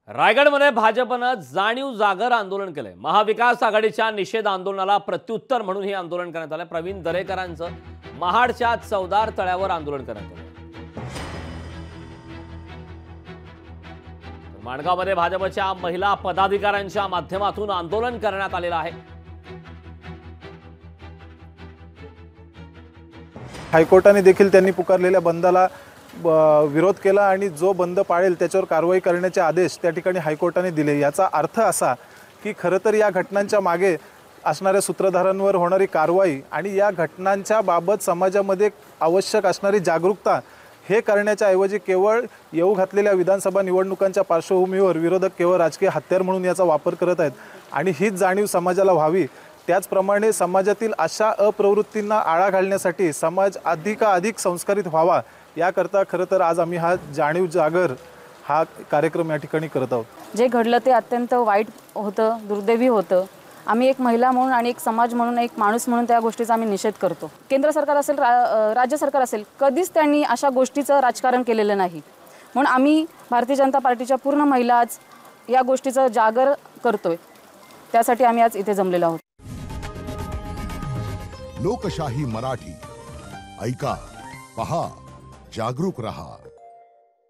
रायगडमध्ये भाजपनं जाणीव जागर आंदोलन केलंय। महाविकास आघाडीच्या निषेध आंदोलनाला प्रत्युत्तर म्हणून हे आंदोलन करण्यात आलं। प्रवीण दरेकरांचं महाडच्या चौदार तळ्यावर आंदोलन करण्यात आलं। माणगावमध्ये भाजपच्या महिला पदाधिकाऱ्यांच्या माध्यमातून आंदोलन करण्यात आलेलं आहे। हायकोर्टाने देखील त्यांनी पुकारलेल्या बंदला विरोध केला आणि जो बंद पाळेल त्याच्यावर कारवाई करण्याचे आदेश त्या ठिकाणी हायकोर्टाने दिले। याचा अर्थ असा की खरं तर या घटनांच्या मागे असणाऱ्या सूत्रधारांवर होणारी कारवाई आणि या घटनांच्या बाबत समाजामध्ये आवश्यक असणारी जागरूकता हे करण्याच्या ऐवजी केवळ येऊ घातलेल्या विधानसभा निवडणुकांच्या पार्श्वभूमीवर विरोधक केवळ राजकीय हत्यार म्हणून याचा वापर करत आहेत आणि हीच जाणीव समाजाला व्हावी। त्याचप्रमाणे समाजातील अशा अप्रवृत्तींना आळा घालण्यासाठी समाज अधिकाधिक संस्कारित व्हावा याकरता खरं तर आज आम्ही हा जाणीव जागर हा कार्यक्रम या ठिकाणी करत आहोत। जे घडलं ते अत्यंत वाईट होतं, दुर्दैवी होतं। आम्ही एक महिला म्हणून आणि एक समाज म्हणून, एक माणूस म्हणून त्या गोष्टीचा आम्ही निषेध करतो। केंद्र सरकार असेल, राज्य सरकार असेल, कधीच त्यांनी अशा गोष्टीचं राजकारण केलेलं नाही। म्हणून आम्ही भारतीय जनता पार्टीच्या पूर्ण महिला आज या गोष्टीचं जागर करतोय। त्यासाठी आम्ही आज इथे जमलेलो आहोत। लोकशाही मराठी ऐका, पहा, जागरूक रहा।